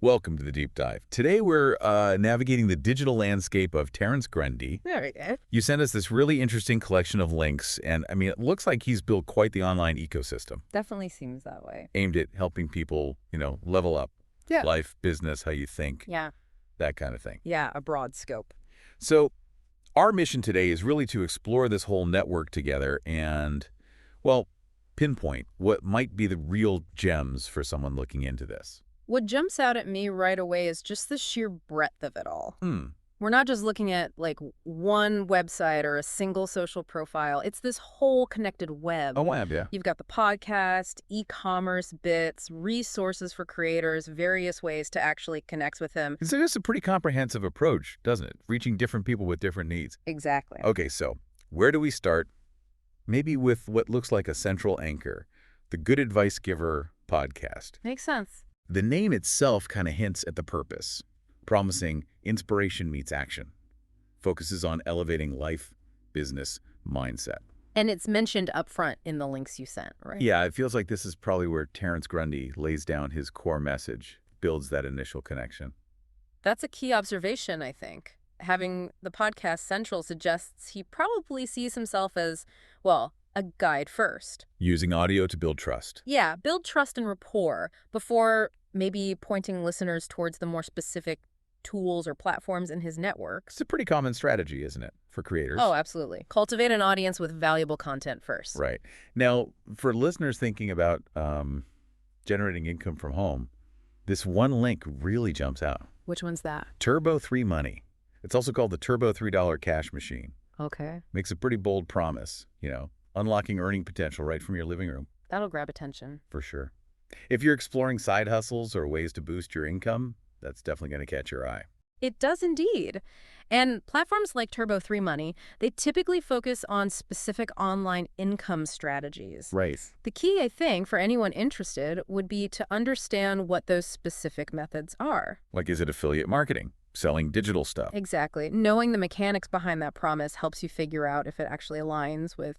Welcome to the Deep Dive. Today we're navigating the digital landscape of Terrence Grundy. Very good. You sent us this really interesting collection of links, and I mean, it looks like he's built quite the online ecosystem Definitely seems that way. aimed at helping people, level up. Yeah. Life, business, how you think, Yeah. that kind of thing. Yeah, a broad scope. So our mission today is really to explore this whole network together and, well, pinpoint what might be the real gems for someone looking into this. What jumps out at me right away is just the sheer breadth of it all. We're not just looking at like one website or a single social profile. It's this whole connected web. A web, yeah. You've got the podcast, e-commerce bits, resources for creators, various ways to actually connect with him. It's just a pretty comprehensive approach, doesn't it? Reaching different people with different needs. Exactly. Okay, so where do we start? Maybe with what looks like a central anchor, the Good Advice Giver podcast. Makes sense. The name itself kind of hints at the purpose, promising inspiration meets action, focuses on elevating life, business, mindset. And it's mentioned up front in the links you sent, right? Yeah, it feels like this is probably where Terrence Grundy lays down his core message, builds that initial connection. That's a key observation, I think. Having the podcast central suggests he probably sees himself as, well, a guide first. Using audio to build trust. Yeah, build trust and rapport before maybe pointing listeners towards the more specific tools or platforms in his network. It's a pretty common strategy, isn't it, for creators? Oh, absolutely. Cultivate an audience with valuable content first. Right. Now, for listeners thinking about generating income from home, this one link really jumps out. Which one's that? Turbo 3 Money. It's also called the Turbo $3 Cash Machine. Okay. Makes a pretty bold promise, unlocking earning potential right from your living room. That'll grab attention. For sure. If you're exploring side hustles or ways to boost your income, that's definitely going to catch your eye. It does indeed. And platforms like Turbo 3 Money, they typically focus on specific online income strategies. Right. The key, I think, for anyone interested would be to understand what those specific methods are. Like, is it affiliate marketing? Selling digital stuff? Exactly. Knowing the mechanics behind that promise helps you figure out if it actually aligns with,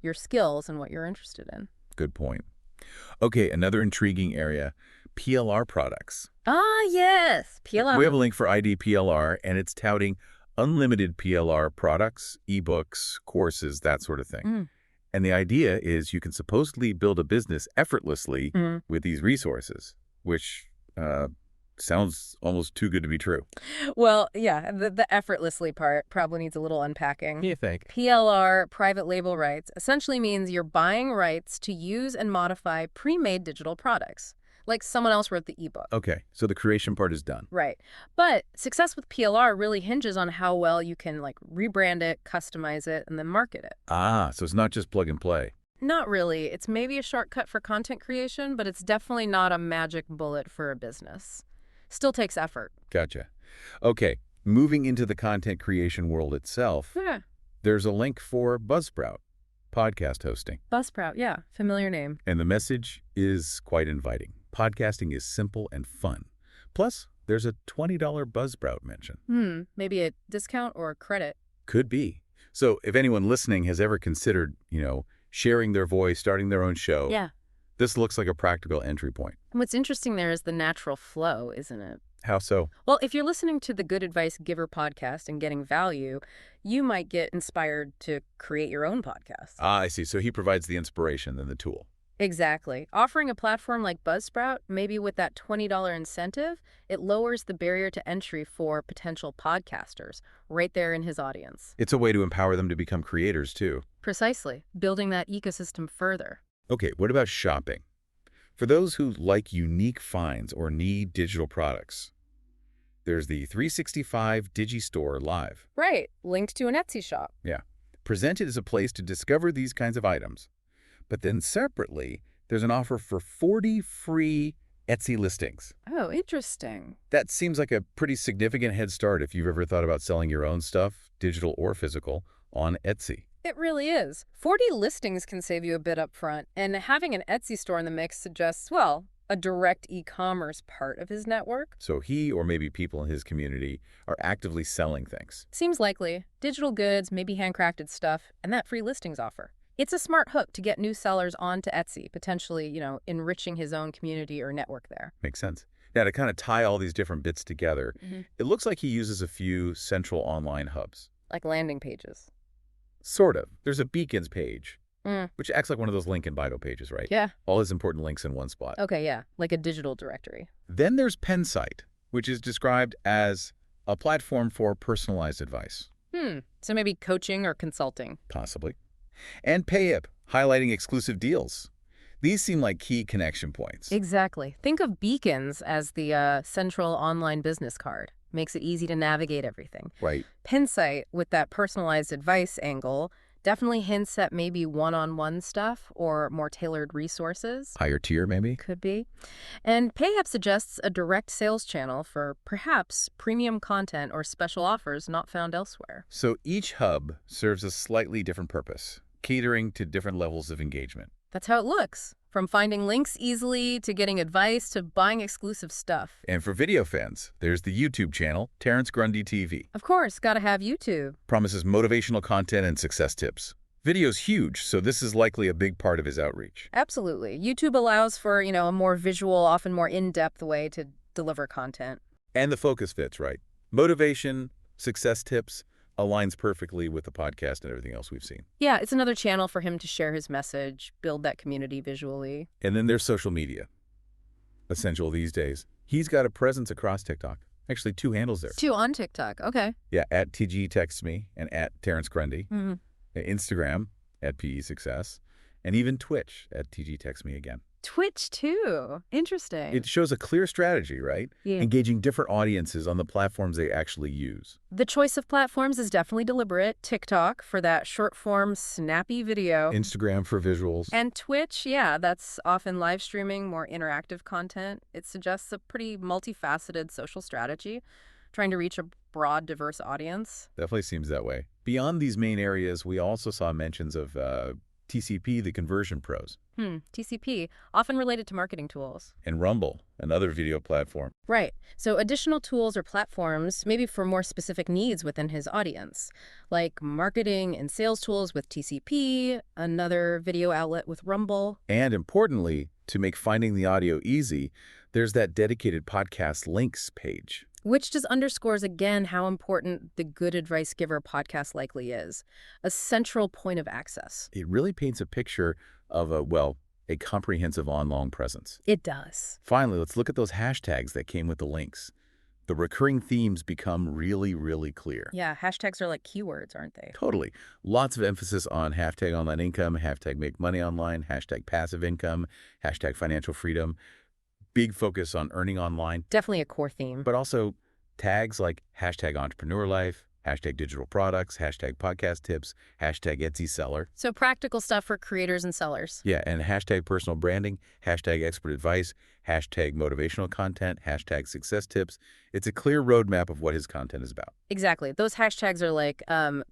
your skills and what you're interested in. Good point. Okay, another intriguing area, PLR products. Ah, yes, PLR. We have a link for IDPLR, and it's touting Unlimited PLR products, ebooks, courses, that sort of thing. And the idea is you can supposedly build a business effortlessly with these resources, which sounds almost too good to be true. Well, yeah, the effortlessly part probably needs a little unpacking. You think? PLR, private label rights, essentially means you're buying rights to use and modify pre-made digital products, like someone else wrote the ebook. Okay, so the creation part is done. Right. But success with PLR really hinges on how well you can rebrand it, customize it, and then market it. Ah, so it's not just plug and play. Not really. It's maybe a shortcut for content creation, but it's definitely not a magic bullet for a business. Still takes effort. Gotcha. Okay, moving into the content creation world itself, Yeah. there's a link for Buzzsprout, podcast hosting. Buzzsprout, yeah. Familiar name. And the message is quite inviting. Podcasting is simple and fun. Plus, there's a $20 Buzzsprout mention. Maybe a discount or a credit. Could be. So if anyone listening has ever considered, sharing their voice, starting their own show, Yeah. this looks like a practical entry point. And what's interesting there is the natural flow, isn't it? How so? Well, if you're listening to the Good Advice Giver podcast and getting value, you might get inspired to create your own podcast. Ah, I see. So he provides the inspiration, then the tool. Exactly. Offering a platform like Buzzsprout, maybe with that $20 incentive, it lowers the barrier to entry for potential podcasters right there in his audience. It's a way to empower them to become creators, too. Precisely. Building that ecosystem further. Okay, what about shopping? For those who like unique finds or need digital products, there's the 365 Digi Store Live. Right. Linked to an Etsy shop. Yeah. Presented as a place to discover these kinds of items. But then separately, there's an offer for 40 free Etsy listings. Oh, interesting. That seems like a pretty significant head start if you've ever thought about selling your own stuff, digital or physical, on Etsy. It really is. 40 listings can save you a bit up front, and having an Etsy store in the mix suggests, well, a direct e-commerce part of his network. So he or maybe people in his community are actively selling things. Seems likely. Digital goods, maybe handcrafted stuff, and that free listings offer. It's a smart hook to get new sellers onto Etsy, potentially, enriching his own community or network there. Makes sense. Now, to kind of tie all these different bits together, Hmm. it looks like he uses a few central online hubs. Like landing pages. Sort of. There's a beacons page, Mm. which acts like one of those link in bio pages, right? Yeah. All his important links in one spot. Okay, yeah. Like a digital directory. Then there's Pensite, which is described as a platform for personalized advice. So maybe coaching or consulting. Possibly. And PayIp, highlighting exclusive deals. These seem like key connection points. Exactly. Think of beacons as the central online business card. Makes it easy to navigate everything. Right. Pensite, with that personalized advice angle, definitely hints at maybe one-on-one stuff or more tailored resources. Higher tier, maybe? Could be. And PayApp suggests a direct sales channel for perhaps premium content or special offers not found elsewhere. So each hub serves a slightly different purpose, catering to different levels of engagement. That's how it looks. From finding links easily to getting advice to buying exclusive stuff. And for video fans, there's the YouTube channel, Terrence Grundy TV. Of course, gotta have YouTube. Promises motivational content and success tips. Video's huge, so this is likely a big part of his outreach. Absolutely. YouTube allows for, a more visual, often more in-depth way to deliver content. And the focus fits, right? Motivation, success tips, aligns perfectly with the podcast and everything else we've seen. Yeah, it's another channel for him to share his message, build that community visually. And then there's social media. Essential these days. He's got a presence across TikTok. Actually, 2 handles there. 2 on TikTok. Okay. Yeah, at TG Texts Me and at Terrence Grundy. Mm-hmm. Instagram at PE Success. And even Twitch at TG Texts Me again. Twitch, too. Interesting. It shows a clear strategy, right? Yeah. Engaging different audiences on the platforms they actually use. The choice of platforms is definitely deliberate. TikTok for that short-form, snappy video. Instagram for visuals. And Twitch, yeah, that's often live streaming, more interactive content. It suggests a pretty multifaceted social strategy, trying to reach a broad, diverse audience. Definitely seems that way. Beyond these main areas, we also saw mentions of TCP, the conversion pros. TCP, often related to marketing tools. And Rumble, another video platform. Right. So additional tools or platforms, maybe for more specific needs within his audience, like marketing and sales tools with TCP, another video outlet with Rumble. And importantly, to make finding the audio easy, there's that dedicated podcast links page. Which just underscores again how important the Good Advice Giver podcast likely is. A central point of access. It really paints a picture of a comprehensive online presence. It does. Finally, let's look at those hashtags that came with the links. The recurring themes become really, really clear. Yeah, hashtags are like keywords, aren't they? Totally. Lots of emphasis on hashtag online income, hashtag make money online, hashtag passive income, hashtag financial freedom. Big focus on earning online. Definitely a core theme. But also tags like hashtag entrepreneur life, hashtag digital products, hashtag podcast tips, hashtag Etsy seller. So practical stuff for creators and sellers. Yeah, and hashtag personal branding, hashtag expert advice, hashtag motivational content, hashtag success tips. It's a clear roadmap of what his content is about. Exactly. Those hashtags are like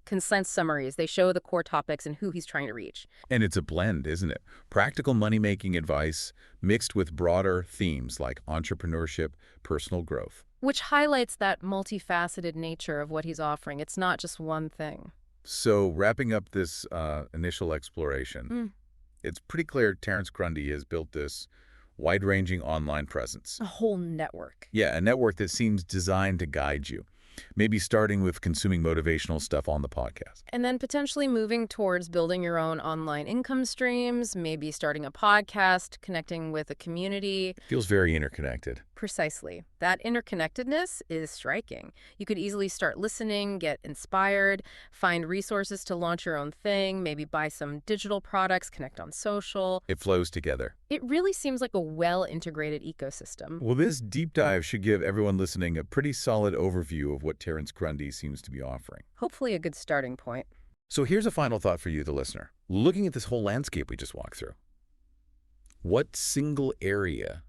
concise summaries. They show the core topics and who he's trying to reach. And it's a blend, isn't it? Practical money-making advice mixed with broader themes like entrepreneurship, personal growth. Which highlights that multifaceted nature of what he's offering. It's not just one thing. So wrapping up this initial exploration, it's pretty clear Terrence Grundy has built this wide-ranging online presence. A whole network. Yeah, a network that seems designed to guide you. Maybe starting with consuming motivational stuff on the podcast. And then potentially moving towards building your own online income streams, maybe starting a podcast, connecting with a community. Feels very interconnected. Precisely. That interconnectedness is striking. You could easily start listening, get inspired, find resources to launch your own thing, maybe buy some digital products, connect on social. It flows together. It really seems like a well-integrated ecosystem. Well, this deep dive should give everyone listening a pretty solid overview of what Terrence Grundy seems to be offering. Hopefully a good starting point. So here's a final thought for you, the listener. Looking at this whole landscape we just walked through, what single area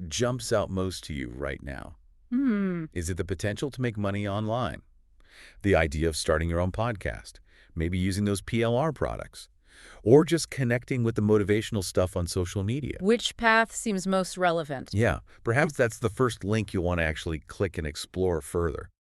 jumps out most to you right now? Is it the potential to make money online? The idea of starting your own podcast? Maybe using those PLR products? Or just connecting with the motivational stuff on social media? Which path seems most relevant? Yeah, perhaps that's the first link you'll want to actually click and explore further.